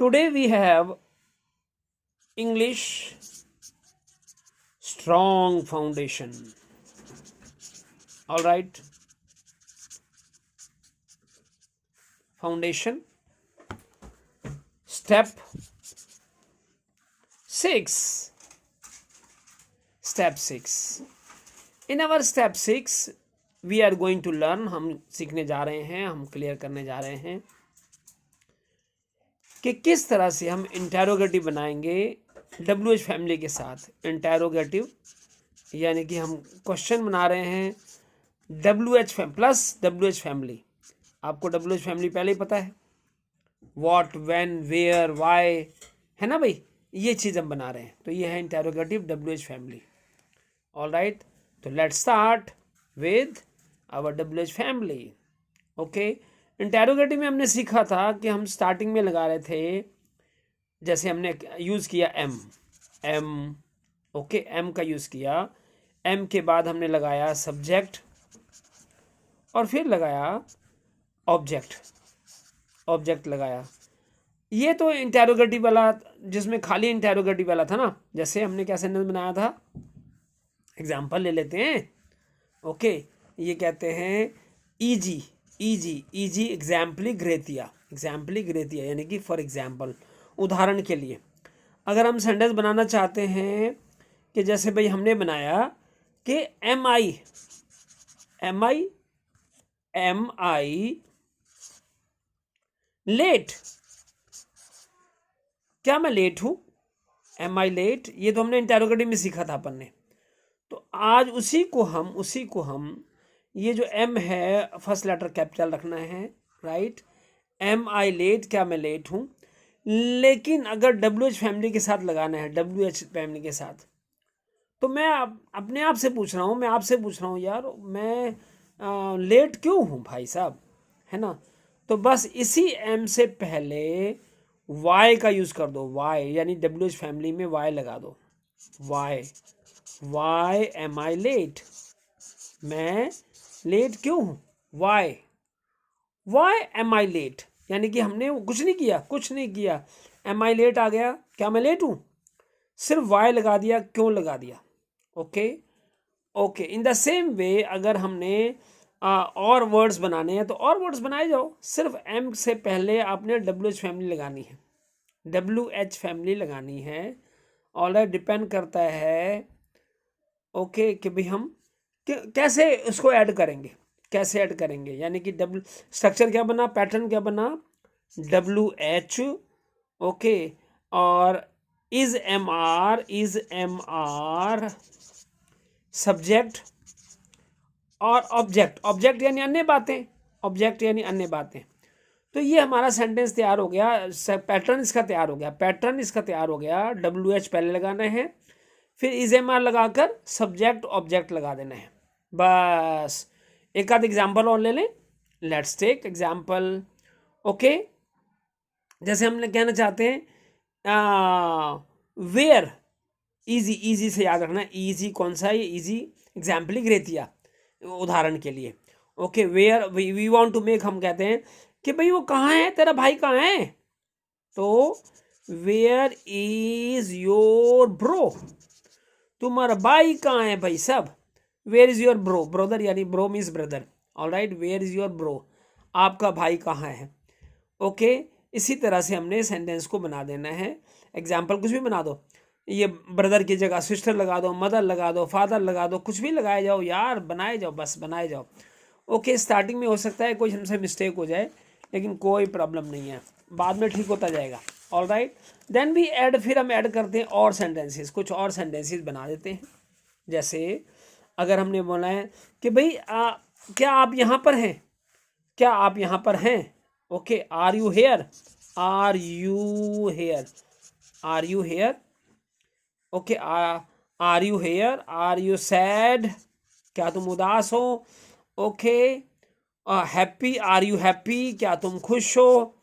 Today we have English strong foundation. All right. Foundation. Step 6. Step 6. In our step 6 we are going to learn, हम सीखने जा रहे हैं, हम clear करने जा रहे हैं कि किस तरह से हम इंटेरोगेटिव बनाएंगे WH फैमिली के साथ। इंटेरोगेटिव यानी कि हम क्वेश्चन बना रहे हैं WH प्लस WH फैमिली। आपको WH फैमिली पहले ही पता है, व्हाट, व्हेन, वेयर, व्हाई, है ना भाई, ये चीज़ हम बना रहे हैं। तो ये है interrogative WH family. All right, तो let's start with our WH family. Okay, interrogative में हमने सीखा था कि हम स्टार्टिंग में लगा रहे थे, जैसे हमने यूज़ किया एम, ओके, एम का यूज़ किया। एम के बाद हमने लगाया सब्जेक्ट और फिर लगाया ऑब्जेक्ट लगाया। ये तो इंटेरोगेटिव वाला, जिसमें खाली इंटेरोगेटिव वाला था ना। जैसे हमने क्या सेंटेंस बनाया था, एग्जाम्पल ले लेते हैं। ओके, ये कहते हैं इजी एग्जाम्पली ग्रेतिया यानी कि फॉर एग्जाम्पल, उदाहरण के लिए। अगर हम सेंटेंस बनाना चाहते हैं कि जैसे भाई हमने बनाया कि एम आई लेट, क्या मैं लेट हूं? एम आई लेट, ये तो हमने इंटेरोगेटिव में सीखा था अपन ने। तो आज उसी को हम ये जो एम है फर्स्ट लेटर कैपिटल रखना है, राइट। एम आई लेट, क्या मैं लेट हूं? लेकिन अगर WH फैमिली के साथ लगाना है, WH फैमिली के साथ, तो मैं अपने आप से पूछ रहा हूँ, मैं आपसे पूछ रहा हूँ यार, मैं लेट क्यों हूँ भाई साहब, है ना। तो बस इसी एम से पहले वाई का यूज़ कर दो, वाई यानी WH फैमिली में वाई लगा दो। वाई एम आई लेट, मैं लेट क्यों हूँ? वाई एम आई लेट, यानी कि हमने कुछ नहीं किया। एम आई लेट आ गया, क्या मैं लेट हूँ? सिर्फ वाई लगा दिया, क्यों लगा दिया। ओके, इन द सेम वे अगर हमने और वर्ड्स बनाने हैं तो और वर्ड्स बनाए जाओ। सिर्फ एम से पहले आपने WH फैमिली लगानी है, WH फैमिली लगानी है। ऑलराइट, डिपेंड करता है ओके कि भाई हम कैसे उसको ऐड करेंगे, यानी कि स्ट्रक्चर क्या बना, पैटर्न क्या बना, WH, ओके, और इज एम आर सब्जेक्ट और ऑब्जेक्ट यानी अन्य बातें। तो ये हमारा सेंटेंस तैयार हो गया, पैटर्न इसका तैयार हो गया। WH पहले लगाना है, फिर इज एम आर लगाकर सब्जेक्ट ऑब्जेक्ट लगा देना है। बस एक आध एग्जाम्पल और ले लें। Let's take example. ओके, जैसे हम कहना चाहते हैं वेयर, इजी से याद रखना, इजी कौन सा है? इजी एग्जाम्पली ग्रेतिया, उदाहरण के लिए। Okay, where we want to make, हम कहते हैं कि भाई वो कहाँ है, तेरा भाई कहाँ है? तो वेयर इज योर ब्रो, तुम्हारा भाई कहाँ है भाई साहब? वेयर इज योर ब्रदर, यानी bro means brother. All right, where is your bro, आपका भाई कहाँ है? ओके, इसी तरह से हमने सेंटेंस को बना देना है। एग्जाम्पल कुछ भी बना दो, ये ब्रदर की जगह सिस्टर लगा दो, मदर लगा दो, फादर लगा दो, कुछ भी लगाए जाओ यार, बनाए जाओ। ओके, स्टार्टिंग में हो सकता है कोई हमसे मिस्टेक हो जाए, लेकिन कोई प्रॉब्लम नहीं है, बाद में ठीक होता जाएगा। All right, then we add, फिर हम ऐड करते हैं और सेंटेंसेस, कुछ और सेंटेंसेस बना देते हैं। जैसे अगर हमने बोला है कि भाई क्या आप यहाँ पर हैं? Okay, are you here? Okay, are you sad, क्या तुम उदास हो? Okay, happy, are you happy, क्या तुम खुश हो?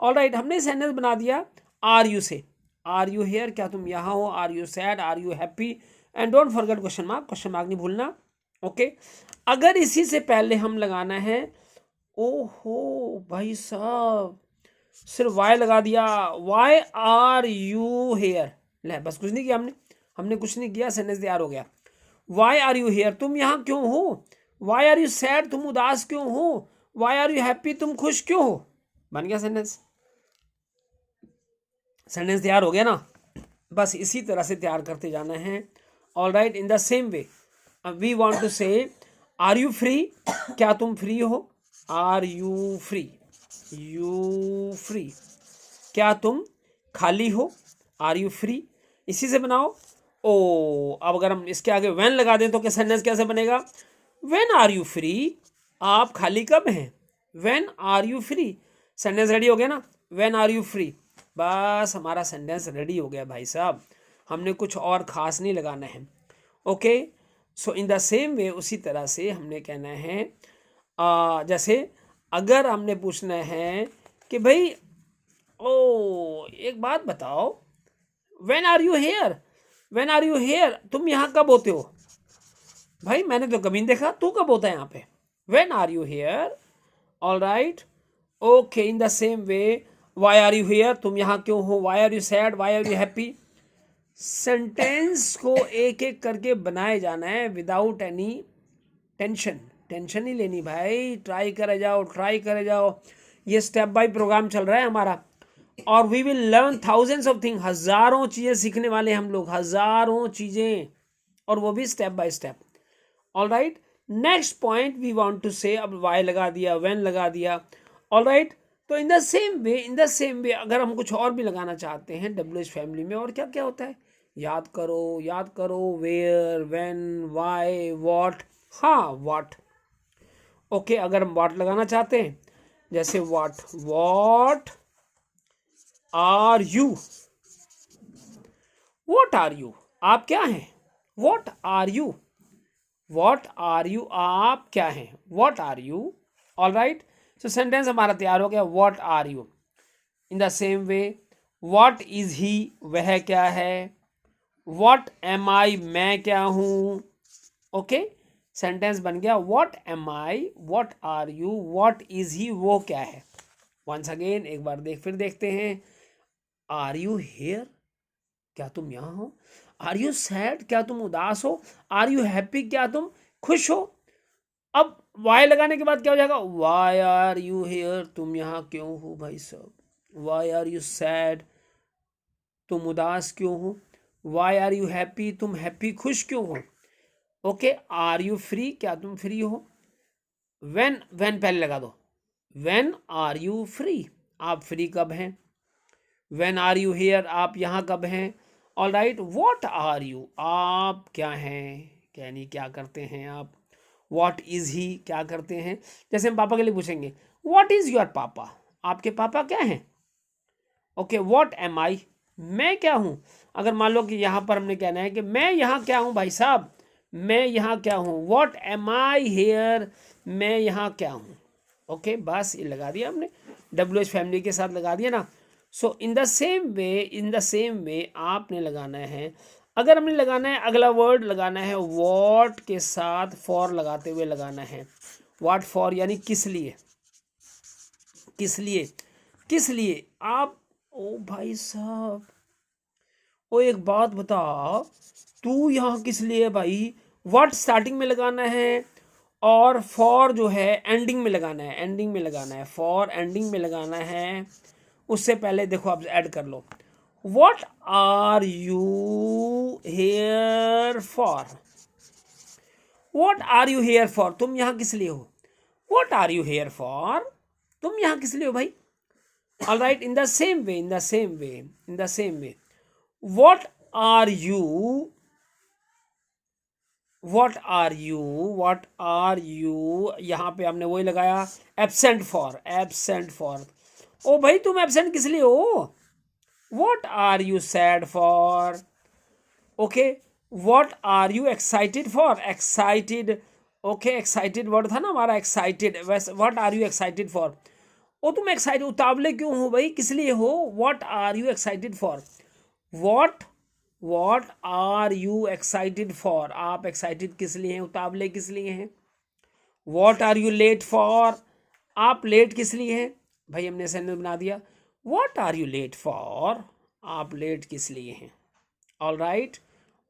ऑल राइट, हमने सेंटेंस बना दिया are you say. Are you here, क्या तुम यहाँ हो? Are you sad, are you happy, and don't forget question mark नहीं भूलना। ओके, अगर इसी से पहले हम लगाना है, ओहो भाई साहब, सिर्फ वाई लगा दिया, वाई आर यू हेयर, ले बस कुछ नहीं किया हमने कुछ नहीं किया, सेंटेंस तैयार हो गया। वाई आर यू हेयर, तुम यहाँ क्यों हो? वाई आर यू सैड, तुम उदास क्यों हो? वाई आर यू हैप्पी, तुम खुश क्यों हो? बन गया सेंटेंस, सेंटेंस तैयार हो गया ना। बस इसी तरह से तैयार करते जाना है। All right, in the same way we want to say are you free, क्या तुम फ्री हो? Are you free, you free, क्या तुम खाली हो? आर यू फ्री, इसी से बनाओ। ओ अब अगर हम इसके आगे व्हेन लगा दें तो क्या सेंटेंस कैसे बनेगा? व्हेन आर यू फ्री, आप खाली कब हैं? When are you free, sentence ready हो गया ना, व्हेन आर यू फ्री। बस हमारा सेंटेंस रेडी हो गया भाई साहब, हमने कुछ और ख़ास नहीं लगाना है। Okay, so in the same वे उसी तरह से हमने कहना है जैसे अगर हमने पूछना है कि भाई ओ एक बात बताओ, when are you here, when are you here, तुम यहाँ कब होते हो? भाई मैंने तो कभी नहीं देखा, तू कब होता है यहाँ पे? When are you here. All right, okay, in the same way why are you here, तुम यहाँ क्यों हो? Why are you sad, why are you happy. Sentence को एक एक करके बनाए जाना है विदाउट एनी टेंशन, टेंशन नहीं लेनी भाई, ट्राई करे जाओ, ट्राई करे जाओ। ये स्टेप बाय प्रोग्राम चल रहा है हमारा, और we will learn thousands of thing, हज़ारों चीज़ें सीखने वाले हम लोग, हज़ारों चीज़ें, और वो भी step by step. All right, next point we want to say, अब वाई लगा दिया, व्हेन लगा दिया। ऑल राइट, तो इन the same way, in the same वे अगर हम कुछ और भी लगाना चाहते हैं डब्ल्यूएच फैमिली में, और क्या क्या होता है, याद करो, वेयर, व्हेन, वाई, व्हाट। हाँ व्हाट, ओके, अगर हम व्हाट लगाना चाहते हैं जैसे what are you, what are you, आप क्या हैं? What are you, what are you, आप क्या हैं? What are you. All right, so sentence हमारा तैयार हो गया, what are you. In the same way what is he, वह क्या है? व्हाट एम आई, मैं क्या हूँ? ओके, सेंटेंस बन गया, what am I, what are you, what is he, वो क्या है? वंस अगेन एक बार फिर देखते हैं। आर यू हेयर, क्या तुम यहाँ हो? आर यू सैड, क्या तुम उदास हो? आर यू हैप्पी, क्या तुम खुश हो? अब वाई लगाने के बाद क्या हो जाएगा? वाई आर यू हेयर, तुम यहाँ क्यों हो भाई साहब? वाई आर यू सैड, तुम उदास क्यों हो? वाई आर यू हैप्पी, तुम हैप्पी खुश क्यों हो? ओके, आर यू फ्री, क्या तुम फ्री हो? व्हेन, व्हेन पहले लगा दो, व्हेन आर यू फ्री, आप फ्री कब हैं? व्हेन आर यू हेयर, आप यहाँ कब हैं? All right, what are you, आप क्या हैं, यानी क्या करते हैं आप? व्हाट इज ही, क्या करते हैं? जैसे हम पापा के लिए पूछेंगे, व्हाट इज योर पापा, आपके पापा क्या हैं? ओके, व्हाट एम आई, मैं क्या हूँ? अगर मान लो कि यहाँ पर हमने कहना है कि मैं यहाँ क्या हूँ भाई साहब, मैं यहाँ क्या हूँ? व्हाट एम आई हेयर, मैं यहाँ क्या हूँ? ओके, बस ये लगा दिया हमने, डब्ल्यू एच फैमिली के साथ लगा दिया ना। So in the same way, in the same way आपने लगाना है, अगर हमने लगाना है अगला वर्ड लगाना है व्हाट के साथ फॉर लगाते हुए लगाना है। व्हाट फॉर यानी किस लिए, किस लिए, किस लिए आप। ओ भाई साहब, ओ एक बात बता, तू यहाँ किस लिए है भाई? व्हाट स्टार्टिंग में लगाना है, और फॉर जो है एंडिंग में लगाना है, एंडिंग में लगाना है, फॉर एंडिंग में लगाना है। उससे पहले देखो आप ऐड कर लो, what are you here for, what are you here for, तुम यहाँ किस लिए हो? What are you here for, तुम यहाँ किस लिए हो भाई? All right, in the same way, in the same way, in the same way what are you, what are you, what are you, यहाँ पे हमने वही लगाया एब्सेंट फॉर, एब्सेंट फॉर। ओ भाई तुम एब्सेंट किस लिए हो? What are you sad for? Okay, what are you excited for, excited, okay, excited word था ना हमारा, एक्साइटेड, वैसे what are you excited for, ओ तुम एक्साइटेड उतावले क्यों हो भाई, किस लिए हो? What are you excited for, what are you excited for, आप एक्साइटेड किस लिए हैं, उतावले किस लिए हैं? What are you late for, आप लेट किस लिए हैं? भाई हमने सेंटेंस बना दिया, what are you late for, आप लेट किस लिए हैं। All right,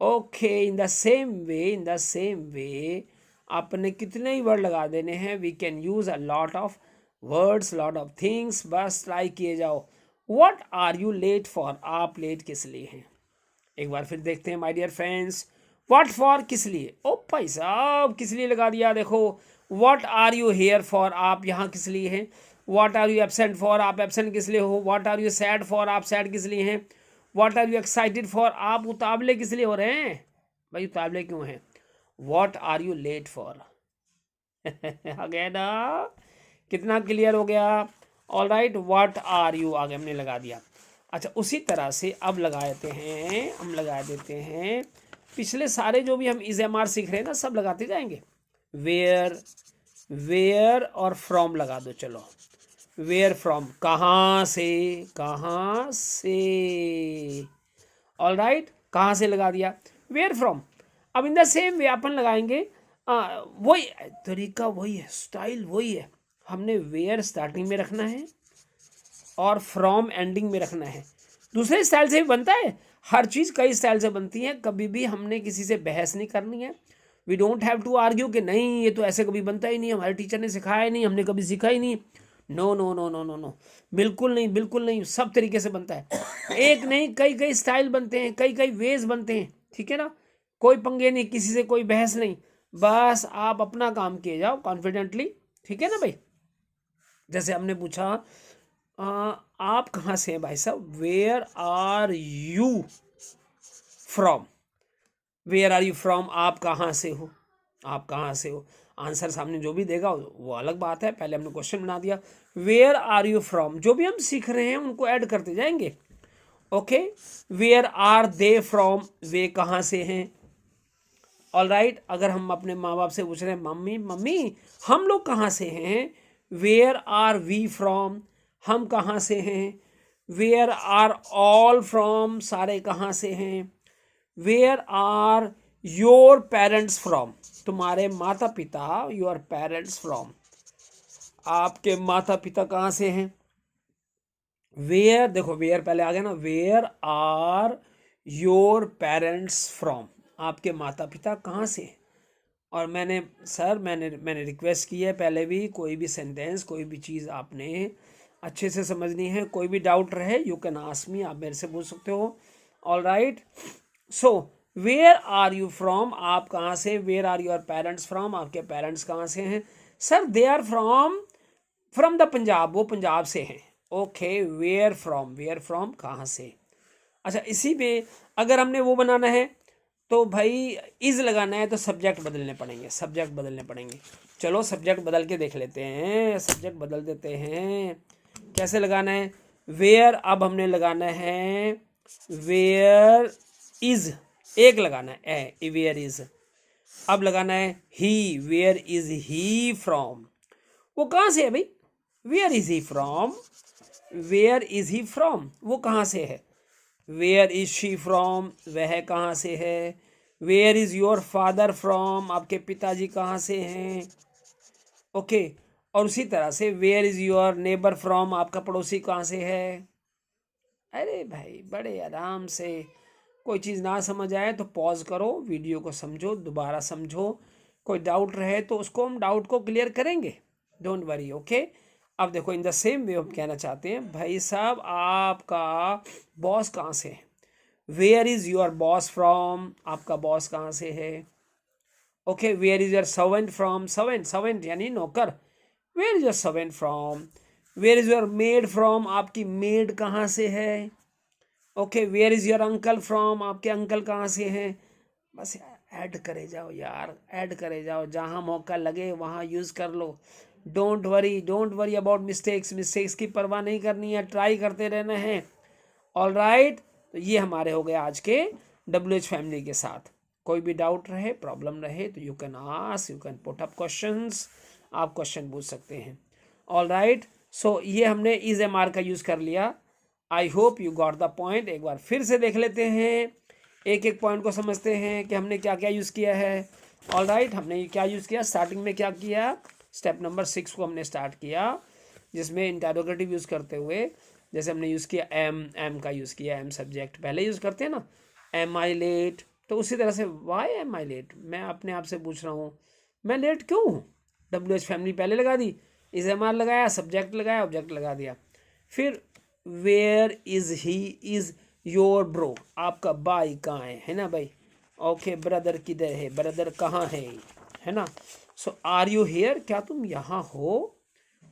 okay, in the same way आपने कितने ही वर्ड लगा देने हैं, we can use a lot of words, lot of things, बस ट्राई किए जाओ। What are you late for, आप लेट किस लिए हैं। एक बार फिर देखते हैं my dear friends, what for किस लिए, ओ भाई साहब किस लिए लगा दिया, देखो what are you here for, आप यहाँ किस लिए हैं। What are you absent for, आप एब्सेंट किस लिए हो। What are you sad for, आप सैड किस लिए हैं। What are you excited for, आप उतावले किस लिए हो रहे हैं, भाई उतावले क्यों हैं। What are you late for आ गया ना, कितना क्लियर हो गया। All right, what are you आगे हमने लगा दिया। अच्छा, उसी तरह से अब लगा देते हैं पिछले सारे जो भी हम इज एम आर सीख रहे हैं ना, सब लगाते जाएंगे। वेयर और फ्रॉम लगा दो, चलो वेयर फ्रॉम, कहाँ से। ऑल राइट, कहाँ से लगा दिया, वेयर फ्रॉम। अब इन द सेम वे अपन लगाएंगे, वही तरीका, वही है स्टाइल, वही है। हमने वेयर स्टार्टिंग में रखना है और फ्रॉम एंडिंग में रखना है। दूसरे स्टाइल से भी बनता है, हर चीज़ कई स्टाइल से बनती है। कभी भी हमने किसी से बहस नहीं करनी है। We don't have to argue कि नहीं ये तो ऐसे कभी बनता ही नहीं, हमारे टीचर ने सिखाया ही नहीं, हमने कभी सीखा ही नहीं। No no no no no no, बिल्कुल नहीं, बिल्कुल नहीं, सब तरीके से बनता है। एक नहीं, कई कई स्टाइल बनते हैं, कई कई वेज बनते हैं, ठीक है ना। कोई पंगे नहीं, किसी से कोई बहस नहीं, बस आप अपना काम किए जाओ कॉन्फिडेंटली, ठीक है ना भाई। जैसे हमने पूछा आप कहाँ से हैं भाई साहब, where are you from, where are you from, आप कहाँ से हो, आप कहाँ से हो। आंसर सामने जो भी देगा वो अलग बात है, पहले हमने क्वेश्चन बना दिया। वेयर आर यू फ्रॉम, जो भी हम सीख रहे हैं उनको ऐड करते जाएंगे। Okay, where are they from, वे कहाँ से हैं। ऑल राइट, अगर हम अपने माँ बाप से पूछ रहे हैं मम्मी हम लोग कहाँ से हैं, वेयर आर वी फ्रॉम, हम कहाँ से हैं। वेयर आर ऑल फ्रॉम, सारे कहाँ से हैं। Where are your parents from, तुम्हारे माता पिता, योर पेरेंट्स फ्रॉम, आपके माता पिता कहाँ से हैं। वेयर, देखो वेयर पहले आ गया ना, where are your parents from, आपके माता पिता कहाँ से हैं। और मैंने रिक्वेस्ट की है पहले भी, कोई भी सेंटेंस, कोई भी चीज़ आपने अच्छे से समझनी है। कोई भी डाउट रहे यू कैन आस्क मी, आप मेरे से पूछ सकते हो। All right, so where are you from, आप कहाँ से। Where are your parents from, आपके पेरेंट्स कहाँ से हैं। Sir they are from the Punjab, वो पंजाब से हैं। ओके, वेयर फ्रॉम कहाँ से। अच्छा, इसी में अगर हमने वो बनाना है तो भाई इज लगाना है तो सब्जेक्ट बदलने पड़ेंगे। चलो सब्जेक्ट बदल के देख लेते हैं, सब्जेक्ट बदल देते हैं। कैसे लगाना है, वेयर, अब हमने लगाना है वेयर इज, एक लगाना है वेयर इज। अब लगाना है ही, वेयर इज ही फ्रॉम, वो कहाँ से है भाई। वेयर इज ही फ्रॉम, वो कहाँ से है। वेयर इज शी फ्रॉम, वह कहाँ से है। Where is your father from, आपके पिताजी कहाँ से हैं। ओके, और उसी तरह से where is your neighbour from, आपका पड़ोसी कहाँ से है। अरे भाई बड़े आराम से, कोई चीज़ ना समझ आए तो पॉज करो, वीडियो को समझो, दोबारा समझो, कोई डाउट रहे तो उसको हम डाउट को क्लियर करेंगे, डोंट वरी। ओके, अब देखो इन द सेम वे हम कहना चाहते हैं, भाई साहब आपका बॉस कहाँ से है। Where is your boss from, आपका बॉस कहाँ से है। Okay, where is your servant from, servant यानी नौकर, where is your servant from. Where is your maid from, आपकी मेड कहाँ से है। Okay, where is your uncle from, आपके अंकल कहाँ से हैं। बस ऐड करे जाओ यार, ऐड करे जाओ, जहाँ मौका लगे वहाँ यूज़ कर लो। डोंट वरी अबाउट मिस्टेक्स की परवाह नहीं करनी है, ट्राई करते रहना है। ऑल राइट, तो ये हमारे हो गए आज के WH फैमिली के साथ। कोई भी डाउट रहे, प्रॉब्लम रहे तो you can ask, you can put up questions, आप क्वेश्चन पूछ सकते हैं। ऑल राइट, सो ये हमने इज एम आर का यूज़ कर लिया। I hope you got the point. एक बार फिर से देख लेते हैं, एक एक पॉइंट को समझते हैं कि हमने क्या क्या यूज़ किया है। ऑल राइट, हमने क्या यूज़ किया, स्टार्टिंग में क्या किया, स्टेप नंबर 6 को हमने स्टार्ट किया, जिसमें इंटरोगेटिव यूज़ करते हुए जैसे हमने यूज़ किया एम का यूज़ किया, एम सब्जेक्ट पहले यूज़ करते हैं ना, एम आई लेट, तो उसी तरह से वाई एम आई लेट, मैं अपने आप से पूछ रहा हूँ मैं लेट क्यों हूँ। डब्ल्यू एच फैमिली पहले लगा दी, इज एम आर लगाया, सब्जेक्ट लगाया, ऑब्जेक्ट लगा दिया। फिर where is he is your bro, आपका भाई कहाँ है ना भाई। ओके ब्रदर किधर है, ब्रदर कहाँ है ना। सो आर यू हेयर, क्या तुम यहाँ हो।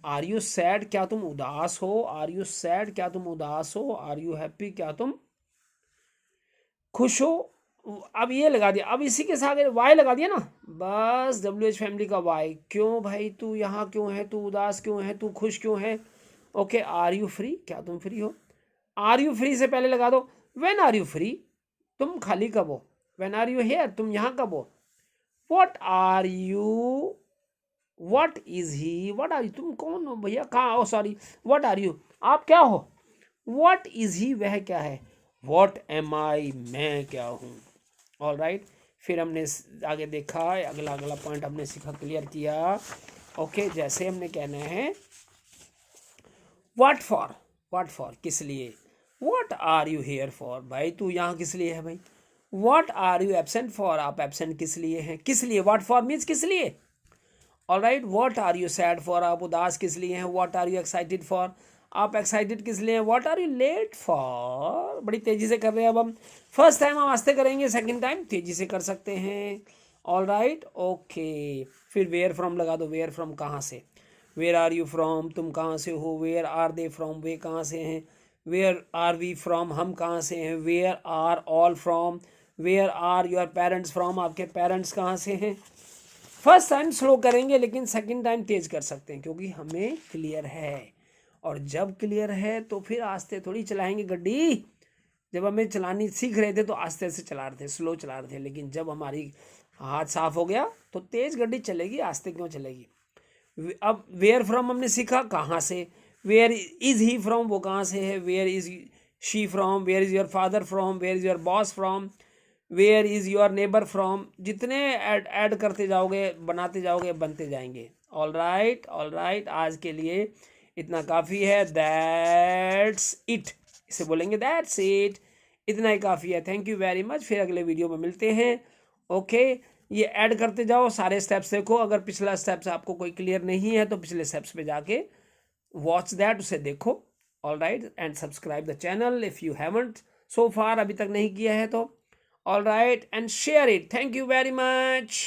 आर यू सैड, क्या तुम उदास हो। आर यू सैड, क्या तुम उदास हो। आर यू हैप्पी, क्या तुम खुश हो। अब ये लगा दिया, अब इसी के साथ वाई लगा दिया ना, बस डब्ल्यू एच फैमिली का वाई। क्यों भाई तू यहाँ क्यों है, तू उदास क्यों है, तू खुश क्यों है। ओके आर यू फ्री, क्या तुम फ्री हो। आर यू फ्री से पहले लगा दो व्हेन आर यू फ्री, तुम खाली कब हो। व्हेन आर यू हेयर, तुम यहाँ कब हो। What are you, what is he, what are you, तुम कौन हो भैया, कहाँ हो, सॉरी व्हाट आर यू, आप क्या हो। व्हाट इज ही, वह क्या है। व्हाट एम आई, मैं क्या हूँ। ऑल राइट, फिर हमने आगे देखा, अगला अगला पॉइंट हमने सीखा, क्लियर किया। ओके जैसे हमने कहना है व्हाट फॉर, व्हाट फॉर किस लिए। What are you here for, भाई तू यहाँ किस लिए है भाई। What are you absent for, आप एबसेंट किस लिए हैं, किस लिए। व्हाट फॉर मीन्स किस लिए। All right, what are you sad for, आप उदास किस लिए हैं। What are you excited for, आप एक्साइटेड किस लिए हैं। What are you late for, बड़ी तेजी से कर रहे हैं अब हम, फर्स्ट टाइम हम आस्ते करेंगे, सेकंड टाइम तेजी से कर सकते हैं। ऑल राइट ओके, फिर वेयर फ्रॉम लगा दो, वेयर फ्रॉम कहाँ से। वेयर आर यू फ्रॉम, तुम कहाँ से हो। वेयर आर दे फ्रॉम, वे कहाँ से हैं। वेयर आर वी फ्रॉम, हम कहाँ से हैं। Where are all from, where are your parents from, आपके पेरेंट्स कहाँ से हैं। फर्स्ट टाइम स्लो करेंगे लेकिन सेकंड टाइम तेज कर सकते हैं क्योंकि हमें क्लियर है। और जब क्लियर है तो फिर आस्ते थोड़ी चलाएंगे गड्डी। जब हमें चलानी सीख रहे थे तो आस्ते से चला रहे थे, स्लो चला रहे थे, लेकिन जब हमारी हाथ साफ हो गया तो तेज गड्डी चलेगी, आस्ते क्यों चलेगी। अब वेयर फ्रॉम हमने सीखा, कहाँ से। वेयर इज ही फ्रॉम, वो कहाँ से है। Where is she from, where is your father from, where is your boss from, where is your neighbour from. जितने ऐड करते जाओगे, बनाते जाओगे, बनते जाएंगे। ऑल राइट, आज के लिए इतना काफ़ी है। दैट्स इट, इसे बोलेंगे दैट्स इट, इतना ही काफ़ी है। थैंक यू वेरी मच, फिर अगले वीडियो में मिलते हैं। ओके ये ऐड करते जाओ, सारे स्टेप्स देखो। अगर पिछला स्टेप्स आपको कोई क्लियर नहीं है तो पिछले स्टेप्स पे जाके वॉच दैट, उसे देखो। All right, and subscribe the channel if you haven't so far, अभी तक नहीं किया है तो। All right, and share it. Thank you very much.